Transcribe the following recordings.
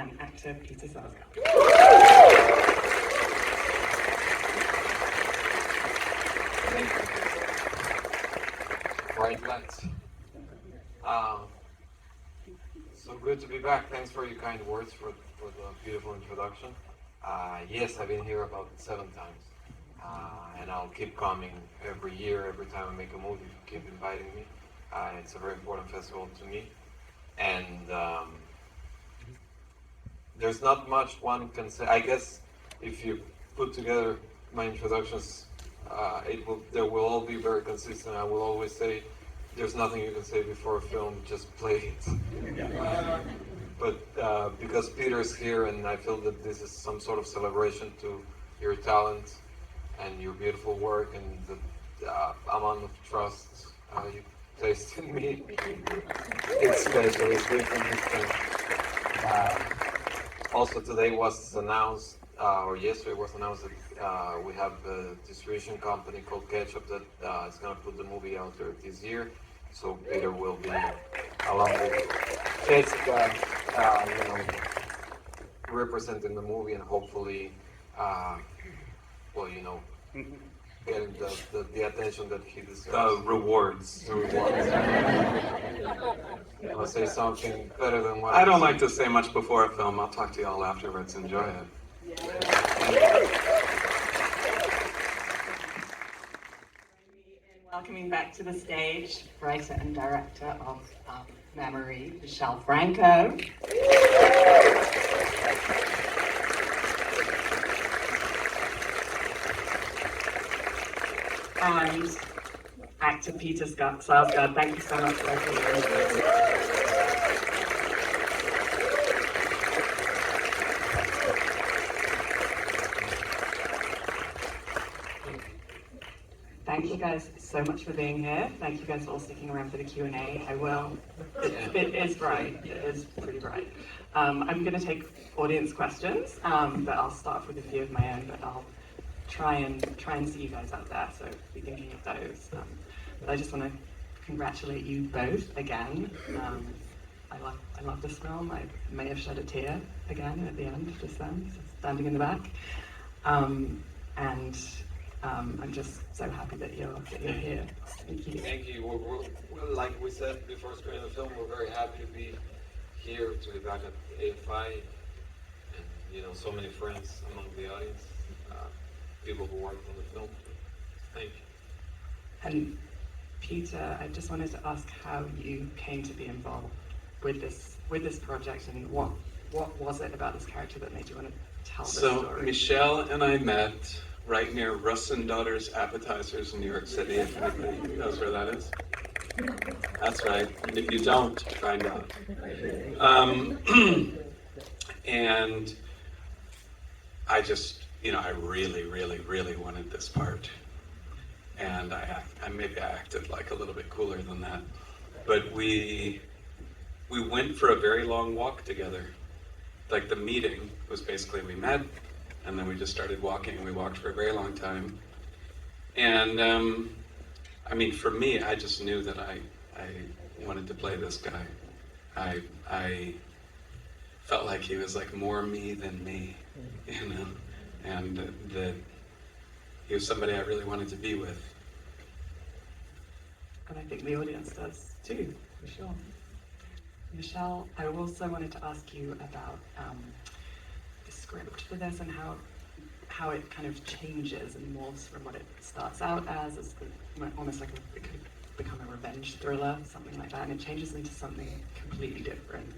and actor Peter Sarsgaard. Right, let's. So good to be back. Thanks for your kind words, for the beautiful introduction. Yes, I've been here about 7 times. And I'll keep coming every year, every time I make a movie. Keep inviting me. It's a very important festival to me. And there's not much one can say. I guess if you put together my introductions, they will all be very consistent. I will always say, there's nothing you can say before a film, just play it. But because Peter's here, and I feel that this is some sort of celebration to your talent and your beautiful work and the amount of trust you placed in me. It's special, it's different. Also today was announced, or yesterday was announced that we have a distribution company called Ketchup that is going to put the movie out there this year. So Peter will be, along with Jessica, representing the movie and hopefully, getting the attention that he deserves. The rewards. The rewards. I'll say something better than what I don't like to say much before a film. I'll talk to you all afterwards. Enjoy it. Welcoming back to the stage, writer and director of Memory, Michel Franco. And actor Peter Sarsgaard. Thank you so much for being here. Thank you guys so much for being here. Thank you guys for all sticking around for the Q&A. I will. It is bright. It is pretty bright. I'm going to take audience questions, but I'll start off with a few of my own. But I'll try and see you guys out there. So be thinking of those. But I just want to congratulate you both again. I love this film. I may have shed a tear again at the end, just then, standing in the back. I'm just so happy that you're here. Thank you. Thank you. We're, like we said before screening the film, we're very happy to be here, to be back at AFI, and so many friends among the audience, people who worked on the film. Thank you. And Peter, I just wanted to ask how you came to be involved with this project, and what was it about this character that made you want to tell this story? So Michelle and I met right near Russ and Daughter's Appetizers in New York City, if anybody knows where that is. That's right. And if you don't, find out. And I just, I really, really, really wanted this part. And I maybe I acted like a little bit cooler than that. But we went for a very long walk together. Like the meeting was basically we met, and then we just started walking. We walked for a very long time. And for me, I just knew that I wanted to play this guy. I felt like he was like more me than me, and that he was somebody I really wanted to be with. And I think the audience does too, for sure. Michelle, I also wanted to ask you about the script for this and how it kind of changes and morphs from what it starts out as almost like it could become a revenge thriller, something like that, and it changes into something completely different,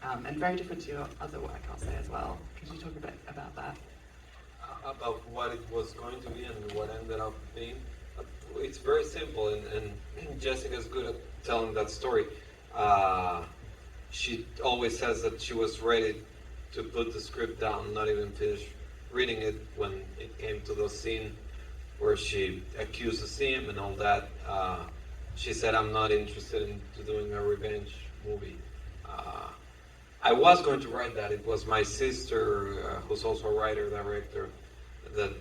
and very different to your other work, I'll say as well. Could you talk a bit about that? About what it was going to be and what ended up being? It's very simple, and Jessica's good at telling that story. She always says that she was ready to put the script down, not even finish reading it, when it came to the scene where she accuses him and all that. She said, I'm not interested in doing a revenge movie. I was going to write that. It was my sister, who's also a writer, director, that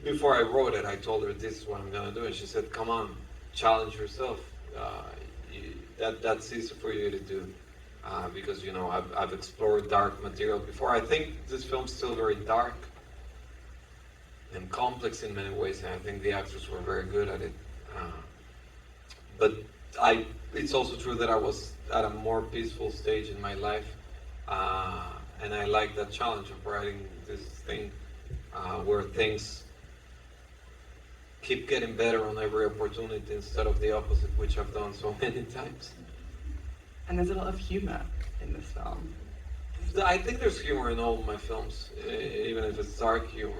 before I wrote it, I told her this is what I'm going to do. And she said, come on, challenge yourself. That's easy for you to do. because I've explored dark material before. I think this film's still very dark and complex in many ways, and I think the actors were very good at it. But it's also true that I was at a more peaceful stage in my life, and I like that challenge of writing this thing where things keep getting better on every opportunity instead of the opposite, which I've done so many times. And there's a lot of humor in this film. I think there's humor in all my films, even if it's dark humor.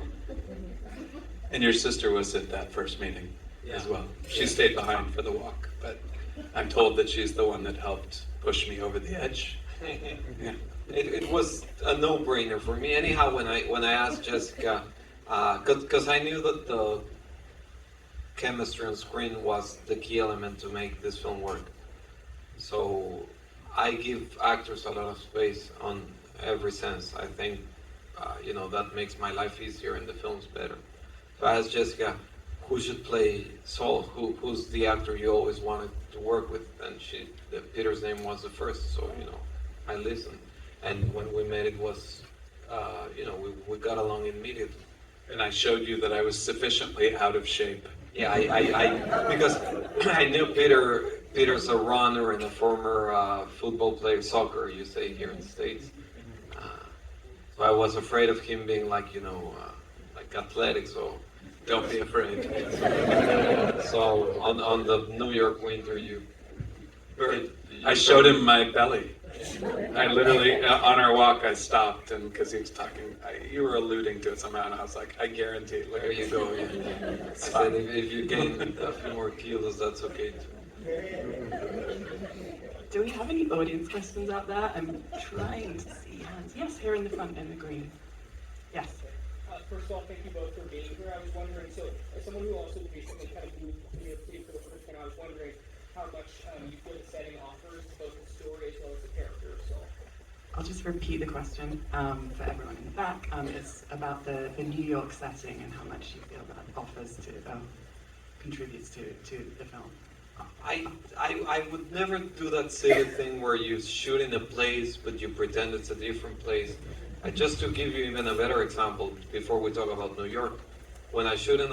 And your sister was at that first meeting as well. She stayed behind for the walk, but I'm told that she's the one that helped push me over the edge. Yeah. It was a no-brainer for me. Anyhow, when I asked Jessica, because I knew that the chemistry on screen was the key element to make this film work. So I give actors a lot of space on every sense. I think, that makes my life easier and the films better. So I asked Jessica, who should play Saul? Who's the actor you always wanted to work with? And Peter's name was the first, so, I listened. And when we met, it was, we got along immediately. And I showed you that I was sufficiently out of shape. Yeah, because I knew Peter's a runner and a former football player, soccer, you say here in the States. So I was afraid of him being like athletic, so Don't be afraid. so on the New York winter, I showed him my belly. I literally, on our walk, I stopped, and because he was talking, you were alluding to it somehow, and I was like, I guarantee, look there at you you. go. Yeah. I said if you gain a few more kilos, that's okay too. Do we have any audience questions out there? I'm trying to see hands. Yes, here in the front in the green. Yes. First of all, thank you both for being here. I was wondering, so as someone who also recently kind of moved to New York City for the first time, I was wondering how much you feel the setting offers both the story as well as the characters. So I'll just repeat the question for everyone in the back. It's about the New York setting and how much you feel that offers to, contributes to the film. I would never do that silly thing where you shoot in a place but you pretend it's a different place. Just to give you even a better example, before we talk about New York, when I shoot in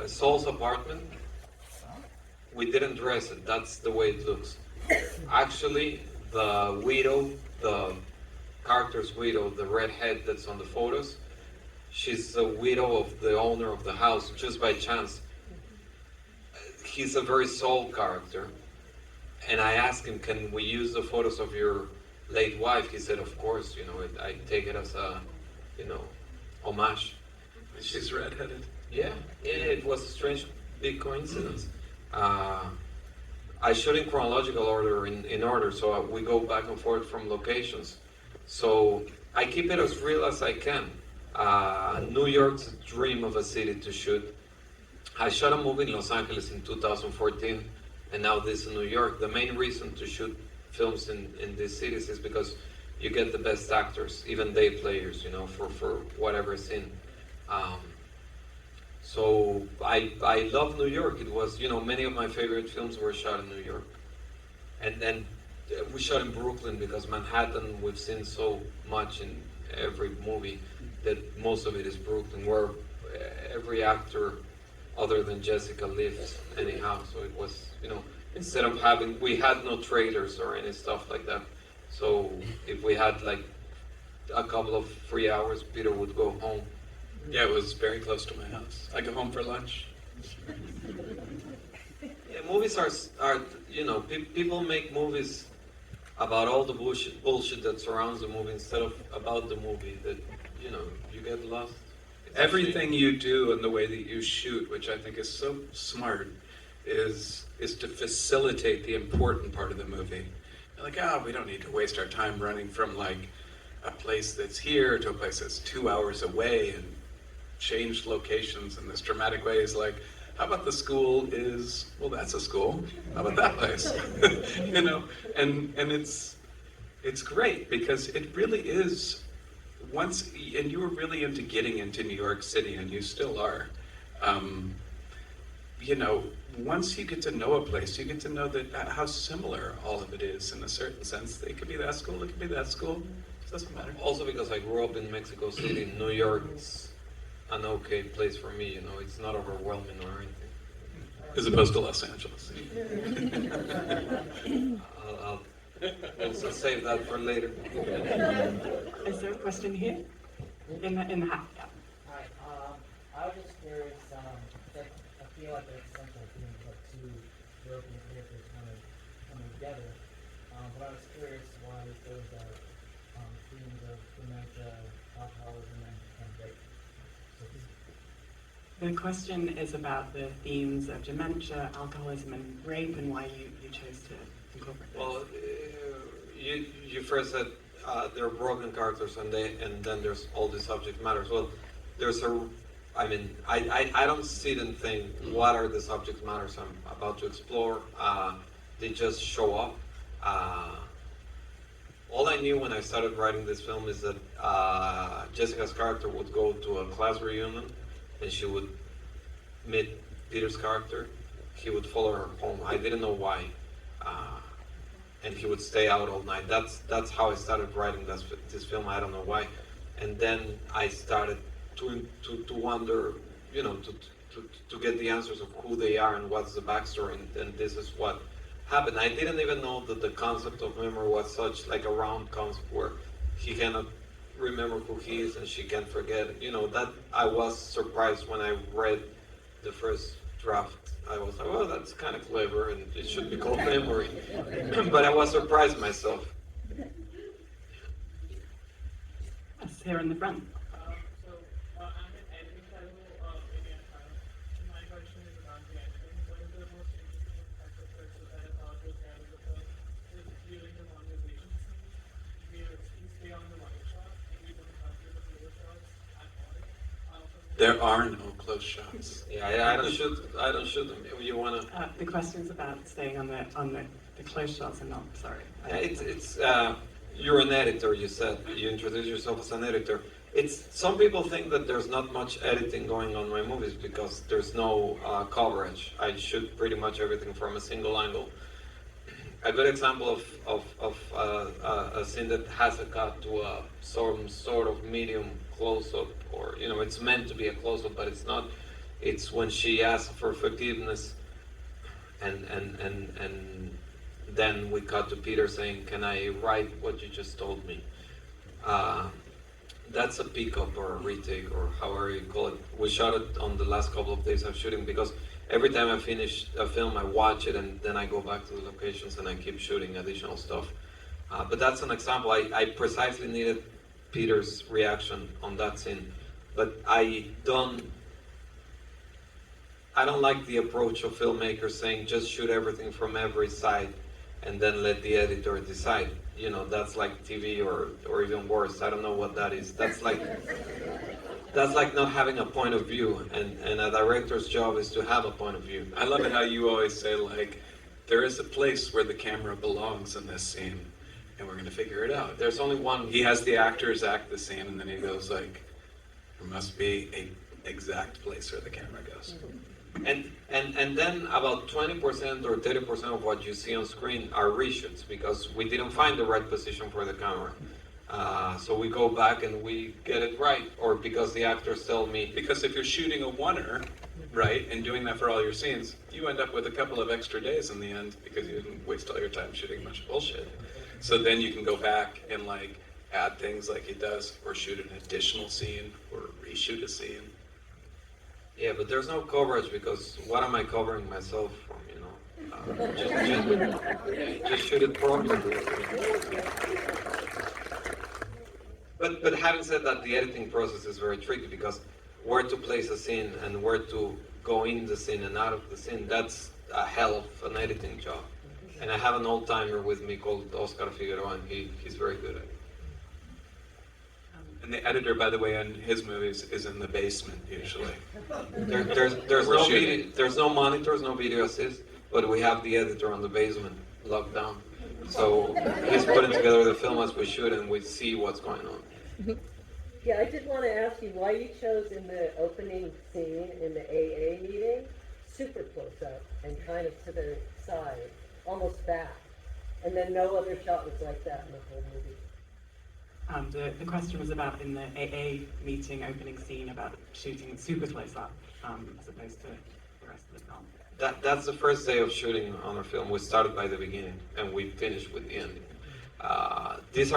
Saul's apartment, we didn't dress it. That's the way it looks. Actually, the widow, the character's widow, the redhead that's on the photos, she's the widow of the owner of the house, just by chance. He's a very Saul character, and I asked him, can we use the photos of your late wife? He said, of course, I take it as a, homage. She's redheaded. Yeah, it was a strange, big coincidence. I shoot in chronological order, in order, so we go back and forth from locations. So I keep it as real as I can. New York's a dream of a city to shoot. I shot a movie in Los Angeles in 2014, and now this in New York. The main reason to shoot films in these cities is because you get the best actors, even day players, for whatever scene. So I love New York. It was, many of my favorite films were shot in New York. And then we shot in Brooklyn because Manhattan, we've seen so much in every movie that most of it is Brooklyn, where every actor other than Jessica lives anyhow. So it was, instead of we had no trailers or any stuff like that. So if we had like a couple of free hours, Peter would go home. Yeah, it was very close to my house. I go home for lunch. Yeah, movies are people make movies about all the bullshit that surrounds the movie instead of about the movie that, you get lost. Everything you do and the way that you shoot, which I think is so smart, is to facilitate the important part of the movie. You're like, we don't need to waste our time running from like a place that's here to a place that's 2 hours away and change locations in this dramatic way. Is like, how about the school is, well, that's a school. How about that place? And it's great because it really is. And you were really into getting into New York City, and you still are. you know, once you get to know a place, you get to know that how similar all of it is in a certain sense. It could be that school, it could be that school. It doesn't matter. Also because I grew up in Mexico City, New York's an okay place for me, you know, it's not overwhelming or anything. As opposed to Los Angeles. I'll also save that for later. Is there a question here? In the hat, yeah. Hi, I was just curious, I feel like it's essential themes of two European characters kind of coming together, but I was curious why those are themes of dementia, alcoholism, and rape. The question is about the themes of dementia, alcoholism, and rape, and why you chose to incorporate this. Well, you first said they're broken characters, and then there's all the subject matters. Well, I don't sit and think what are the subject matters I'm about to explore. They just show up. All I knew when I started writing this film is that Jessica's character would go to a class reunion, and she would meet Peter's character. He would follow her home. I didn't know why. And he would stay out all night. That's how I started writing this film. I don't know why. And then I started to wonder, you know, to get the answers of who they are and what's the backstory. And this is what happened. I didn't even know that the concept of memory was such like a round concept where he cannot remember who he is and she can't forget. You know, that I was surprised when I read the first draft. I was like, well, that's kind of clever and it should be called memory. But I was surprised myself. Yes, here in the front. I'm an editing fellow again. My question is about the editing. What is the most interesting aspect that I thought was kind of the film is during the conversation scene, we stay on the wide shot and we don't have to the close shots at all. There are no close shots. Yeah, I don't shoot them. You wanna? The question's about staying on the close shots and not. Sorry. It's you're an editor. You said you introduce yourself as an editor. Some people think that there's not much editing going on in my movies because there's no coverage. I shoot pretty much everything from a single angle. A good example of a scene that has a cut to some sort of medium close-up, or you know, it's meant to be a close-up, but it's not. It's when she asks for forgiveness, and then we cut to Peter saying, "Can I write what you just told me?" That's a pickup or a retake or however you call it. We shot it on the last couple of days of shooting because every time I finish a film, I watch it and then I go back to the locations and I keep shooting additional stuff. But that's an example. I precisely needed Peter's reaction on that scene, but I don't like the approach of filmmakers saying just shoot everything from every side and then let the editor decide. You know, that's like TV or even worse. I don't know what that is. That's like not having a point of view, and a director's job is to have a point of view. I love it how you always say, like, there is a place where the camera belongs in this scene, and we're going to figure it out. There's only one. He has the actors act the scene, and then he goes like, there must be a exact place where the camera goes. And then about 20% or 30% of what you see on screen are reshoots because we didn't find the right position for the camera. So we go back and we get it right, or because the actors tell me. Because if you're shooting a oneer, right, and doing that for all your scenes, you end up with a couple of extra days in the end because you didn't waste all your time shooting a bunch of bullshit. So then you can go back and like add things like he does, or shoot an additional scene, or reshoot a scene. Yeah, but there's no coverage because what am I covering myself from, you know? Just shoot it properly. But having said that, the editing process is very tricky because where to place a scene and where to go in the scene and out of the scene, that's a hell of an editing job. And I have an old-timer with me called Oscar Figueroa, and he's very good at it. And the editor, by the way, on his movies is in the basement usually. There's no monitors, no video assist, but we have the editor on the basement locked down. So he's putting together the film as we shoot, and we see what's going on. Yeah, I did want to ask you why you chose in the opening scene in the AA meeting super close up and kind of to the side, almost back. And then no other shot was like that in the whole movie. The question was about in the AA meeting opening scene about shooting super close up, as opposed to the rest of the film. That's the first day of shooting on our film. We started by the beginning and we finished with the ending. This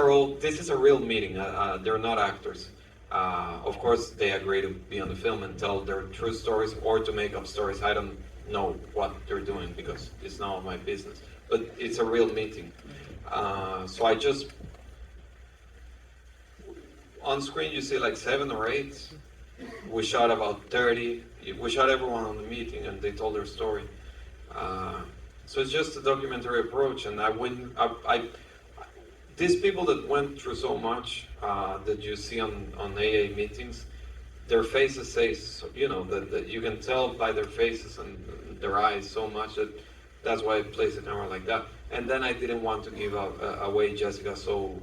is a real meeting. They're not actors. Of course, they agree to be on the film and tell their true stories or to make up stories. I don't know what they're doing because it's not my business. But it's a real meeting. So I just, on screen you see like 7 or 8. We shot about 30. We shot everyone on the meeting and they told their story. So it's just a documentary approach, and these people that went through so much that you see on AA meetings, their faces say, that you can tell by their faces and their eyes so much that's why I placed the camera like that. And then I didn't want to give away Jessica, so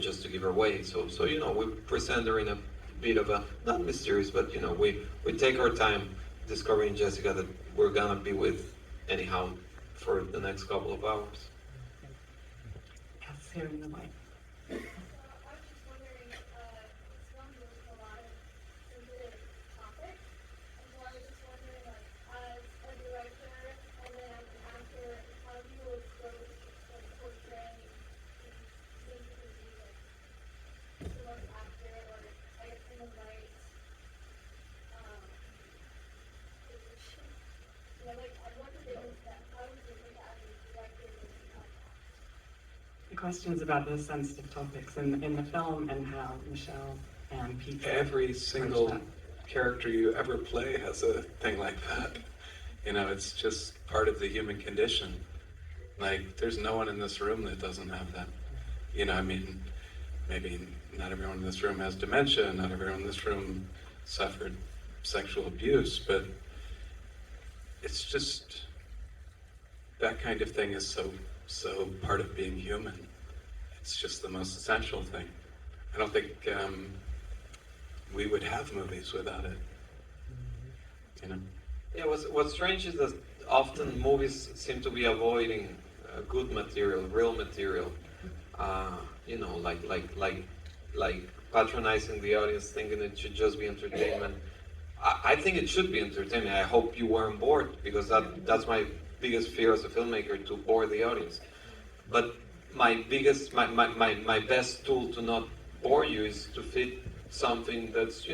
just to give her away. So we present her in a bit of a, not mysterious, but we take our time discovering Jessica that we're gonna be with anyhow for the next couple of hours. Yes, here in the mic. I was just wondering, this film deals with a lot of sensitive topics, and so I was just wondering, as a director and then as an actor, how do you approach portraying these sensitive the most accurate, or I guess in the right position? What did they do that? How did you think as a director The question's about those sensitive topics in the film and how Michel and Peter. Every single character you ever play has a thing like that. It's just part of the human condition. Like, there's no one in this room that doesn't have that. Maybe not everyone in this room has dementia, not everyone in this room suffered sexual abuse, but it's just, that kind of thing is so part of being human. It's just the most essential thing. I don't think we would have movies without it. Yeah, what's strange is that often movies seem to be avoiding good material, real material. Like patronizing the audience, thinking it should just be entertainment. I think it should be entertainment. I hope you weren't bored, because that's my biggest fear as a filmmaker, to bore the audience. But my best tool to not bore you is to fit something that's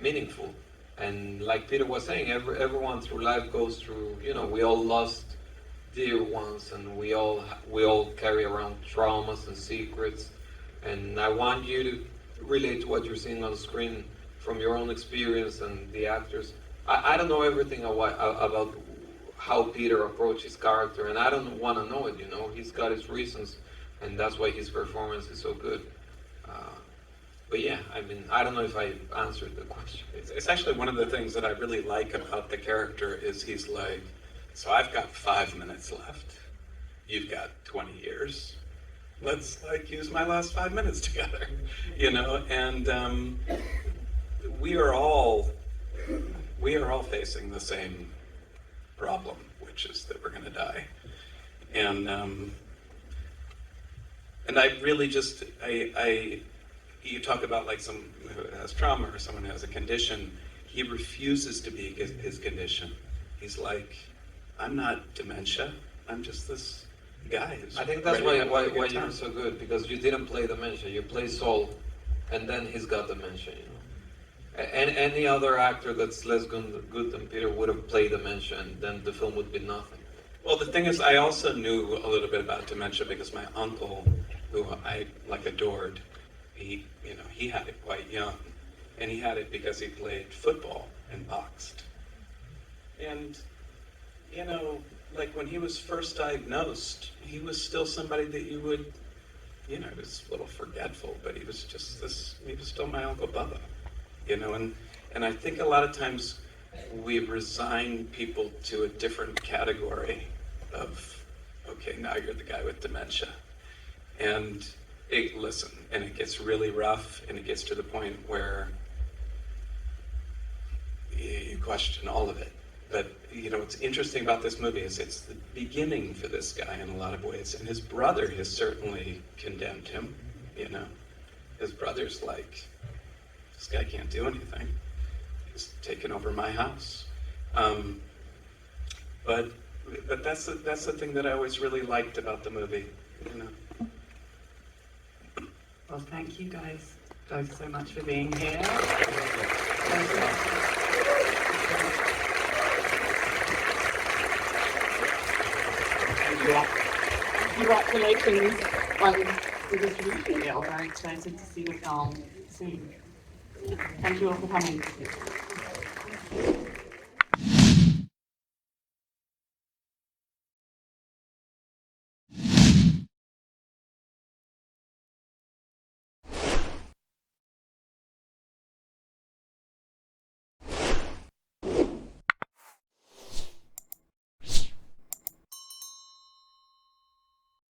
meaningful. And like Peter was saying, everyone through life goes through, we all lost dear ones, and we all carry around traumas and secrets. And I want you to relate to what you're seeing on screen from your own experience and the actors. I don't know everything about how Peter approached his character, and I don't want to know it. He's got his reasons, and that's why his performance is so good. But yeah, I don't know if I answered the question. It's actually one of the things that I really like about the character is he's like, so I've got 5 minutes left. You've got 20 years. Let's use my last 5 minutes together, and we are all facing the same problem, which is that we're going to die. And I really just, you talk about someone who has trauma or someone who has a condition, he refuses to be his condition. He's like, I'm not dementia, I'm just this guy who's I think that's why you're time. so good, because you didn't play dementia, you play Saul, and then he's got dementia, And any other actor that's less good than Peter would have played dementia, and then the film would be nothing. Well, the thing is, I also knew a little bit about dementia because my uncle, who I adored, he had it quite young, and he had it because he played football and boxed. And when he was first diagnosed, he was still somebody that you would, he was a little forgetful, but he was still my Uncle Bubba. And I think a lot of times we resign people to a different category of, okay, now you're the guy with dementia. And it gets really rough, and it gets to the point where you question all of it. But what's interesting about this movie is it's the beginning for this guy in a lot of ways, and his brother has certainly condemned him. His brother's like, this guy can't do anything. He's taken over my house. But that's the thing that I always really liked about the movie. Well, thank you guys both so much for being here. Congratulations on the distribution deal. Very excited to see the film soon. Thank you all for coming.